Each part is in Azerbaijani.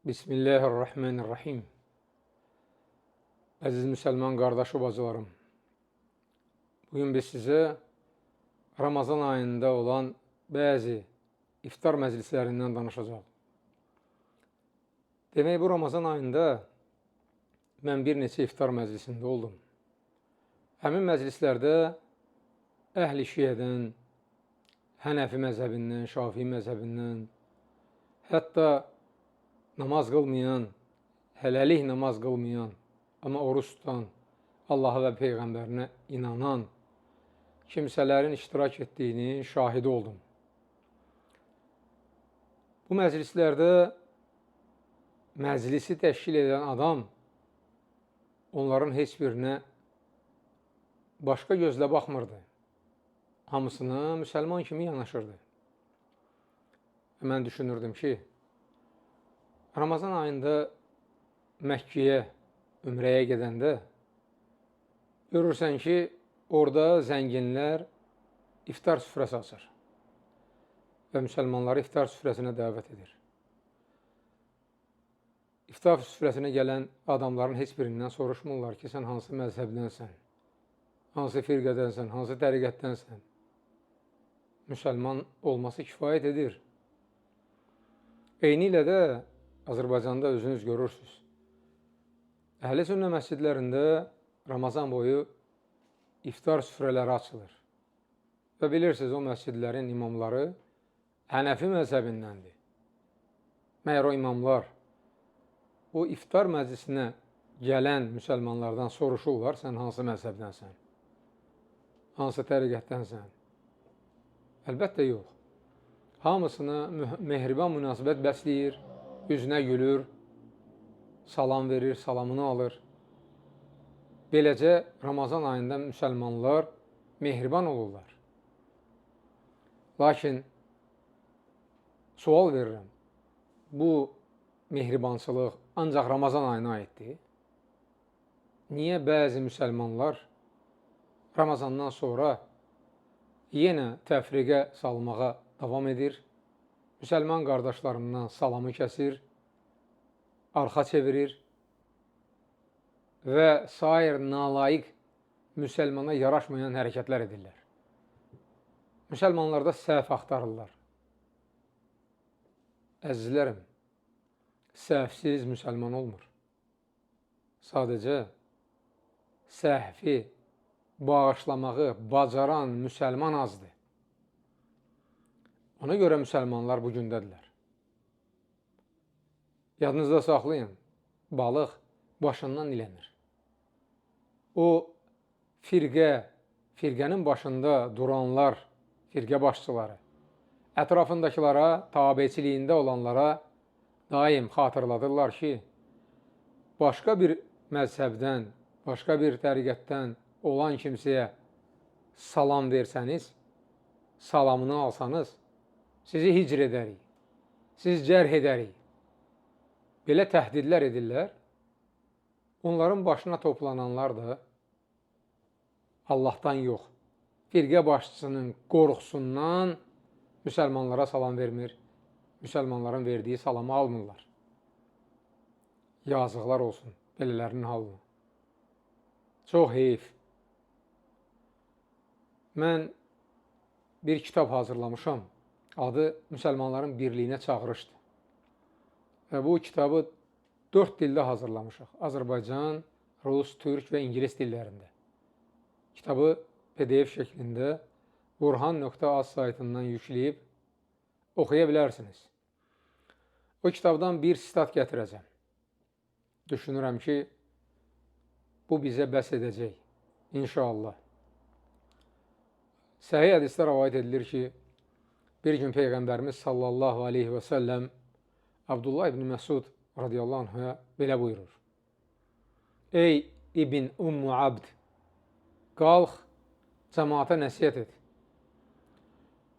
Bismillahirrahmanirrahim. Əziz müsəlman qardaş bacılarım, bugün biz sizə Ramazan ayında olan bəzi iftar məclislərindən danışacağım. Demək, bu Ramazan ayında mən bir neçə iftar məclisində oldum. Həmin məclislərdə əhl-i şiədən, Hənəfi məzhəbindən, Şafii məzhəbindən, hətta namaz qılmayan, hələlik namaz qılmayan, amma oruç tutan, Allaha və Peyğəmbərinə inanan kimsələrin iştirak etdiyinin şahidi oldum. Bu məclislərdə məclisi təşkil edən adam onların heç birinə başqa gözlə baxmırdı. Hamısına müsəlman kimi yanaşırdı. Mən düşünürdüm ki, Ramazan ayında Məkkəyə, ümrəyə gedəndə görürsən ki, orada zənginlər iftar süfrəsi açır və müsəlmanları iftar süfrəsinə dəvət edir. İftar süfrəsinə gələn adamların heç birindən soruşmurlar ki, sən hansı məzhəbdənsən, hansı firqədənsən, hansı təriqətdənsən. Müsəlman olması kifayət edir. Eyni ilə də Azərbaycanda özünüz görürsünüz. Əhl-i sünnə məscidlərində Ramazan boyu iftar süfrələri açılır. Və bilirsiniz, o məscidlərin imamları Hənəfi məzhəbindəndir. Məyər o imamlar o iftar məclisinə gələn müsəlmanlardan soruşurlar, sən hansı məzhəbdənsən, hansı təriqətdənsən? Əlbəttə yox. Hamısına mehriban münasibət bəsləyir, üzünə gülür, salam verir, salamını alır. Beləcə, Ramazan ayında müsəlmanlar mehriban olurlar. Lakin, sual verirəm, bu mehribançılıq ancaq Ramazan ayına aiddir. Niyə bəzi müsəlmanlar Ramazandan sonra yenə təfriqə salmağa davam edir, müsəlman qardaşlarından salamı kəsir, arxa çevirir və sair nalayiq müsəlmana yaraşmayan hərəkətlər edirlər. Müsəlmanlarda səhv axtarırlar. Əzizlərim, səhvsiz müsəlman olmur. Sadəcə səhvi bağışlamağı bacaran müsəlman azdır. Ona görə müsəlmanlar bu gündədirlər. Yadınızda saxlayın, balıq başından ilənir. O firqənin başında duranlar, firqə başçıları, ətrafındakılara, tabiçiliyində olanlara daim xatırladırlar ki, başqa bir məzhəbdən, başqa bir təriqətdən olan kimsəyə salam versəniz, salamını alsanız, sizi hicr edərik, siz cərh edərik. Belə təhdidlər edirlər. Onların başına toplananlar da Allahdan yox, firqə başçısının qorxusundan müsəlmanlara salam vermir, müsəlmanların verdiyi salamı almırlar. Yazıqlar olsun belələrinin halına. Çox heyif. Mən bir kitab hazırlamışam. Adı Müsəlmanların Birliyinə Çağırışdır. Və bu kitabı 4 dildə hazırlamışıq. Azərbaycan, Rus, Türk və İngilis dillərində. Kitabı PDF şəklində burhan.az saytından yükləyib oxuya bilərsiniz. O kitabdan bir sitat gətirəcəm. Düşünürəm ki, bu bizə bəs edəcək. İnşallah. Səhih hədisdə rəvayət edilir ki, bir gün Peyğəmbərimiz sallallahu aleyhi və səlləm Abdullah ibn Məsud radiyallahu anh'a belə buyurur. Ey İbn Ummu Abd, qalx, cəmaata nəsiyyət et.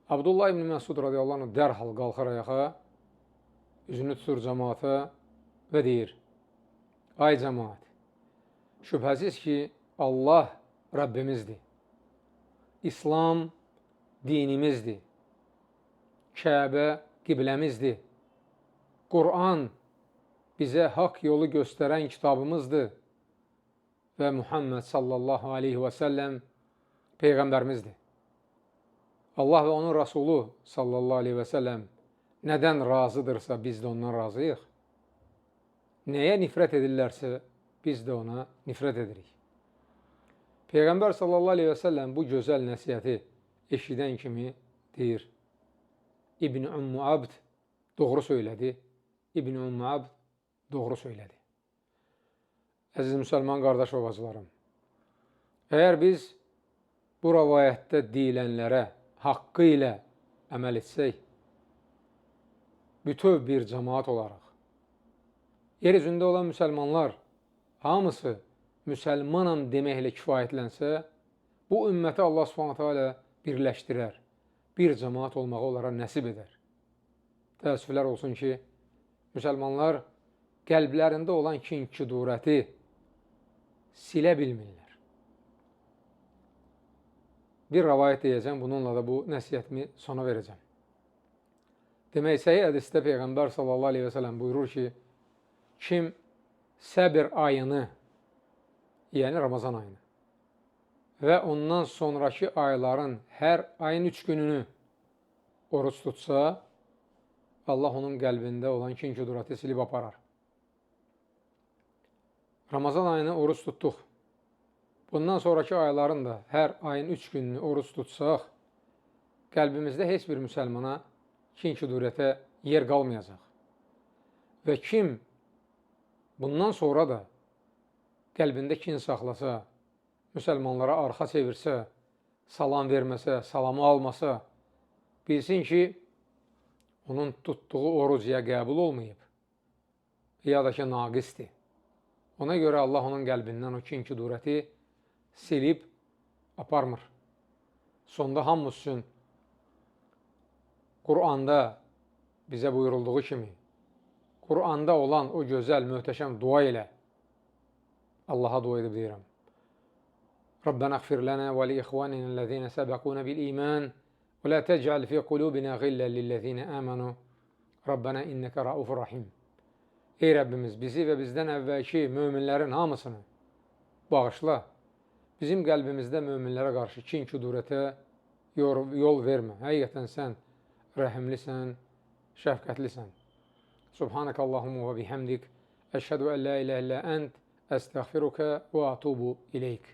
Abdullah ibn Məsud radiyallahu anh dərhal qalxar ayağa, üzünü tutur cəmaata və deyir, ay cəmaat, şübhəsiz ki, Allah Rəbbimizdir, İslam dinimizdir, Kəbə qibləmizdir, Qur'an bizə haqq yolu göstərən kitabımızdır və Muhammed sallallahu aleyhi və səlləm Peyğəmbərimizdir. Allah və onun Rasulü sallallahu aleyhi və səlləm nədən razıdırsa biz də ondan razıyıq. Nəyə nifrət edirlərsə biz də ona nifrət edirik. Peyğəmbər sallallahu aleyhi və səlləm bu gözəl nəsiyyəti eşidən kimi deyir, İbn Ümmü Abd doğru söylədi. İbn Ümmü Abd doğru söylədi. Əziz müsəlman qardaş və bacılarım, əgər biz bu rəvayətdə deyilənlərə haqqı ilə əməl etsək, bütöv bir cəmaat olaraq, yer üzündə olan müsəlmanlar hamısı müsəlmanam deməklə kifayətlənsə, bu ümməti Allah Subhanahu taala birləşdirər, bir cəmaat olmağı onlara nəsib edər. Təəssüflər olsun ki, müsəlmanlar qəlblərində olan kin-kudurəti silə bilmirlər. Bir rəvayət deyəcəm, bununla da bu nəsiyyətimi sona verəcəm. Demək, səhih hədisdə Peyğəmbər sallallahu aleyhi və səlləm buyurur ki, kim səbr ayını, yəni Ramazan ayını və ondan sonraki ayların hər ayın 3 gününü oruç tutsa, Allah onun qəlbində olan kin-kudurəti silib aparar. Ramazan ayını oruç tutduq. Bundan sonraki ayların da hər ayın 3 gününü oruç tutsaq, qəlbimizdə heç bir müsəlmana kin-kudurətə yer qalmayacaq. Və kim bundan sonra da qəlbində kin saxlasa, müsəlmanlara arxa çevirsə, salam verməsə, salamı almasa, bilsin ki, onun tutduğu oruc ya qəbul olmayıb, ya da ki, naqisdir. Ona görə Allah onun qəlbindən o kin-kudurəti silib aparmır. Sonda hamımız üçün Quranda bizə buyurulduğu kimi, Quranda olan o gözəl, möhtəşəm dua ilə Allaha dua edib deyirəm. Rabbana ighfir lana və li ikhwanina allazina sabaquna bil iman və la tec'al fi qulubina ghillan lillezina amanu. Rabbana innaka raufur rahim. Ey Rəbbimiz, bizi və bizdən əvvəlki möminlərin hamısını bağışla. Bizim qəlbimizdə möminlərə qarşı kin-kudurətə yol vermə. Həqiqətən sən rəhimlisən, şəfqətlisən. Subhanakallahumma və bihamdik. Əşhədu ən la ilahə illə ənt. Əstəğfiruka və atubu ileyk.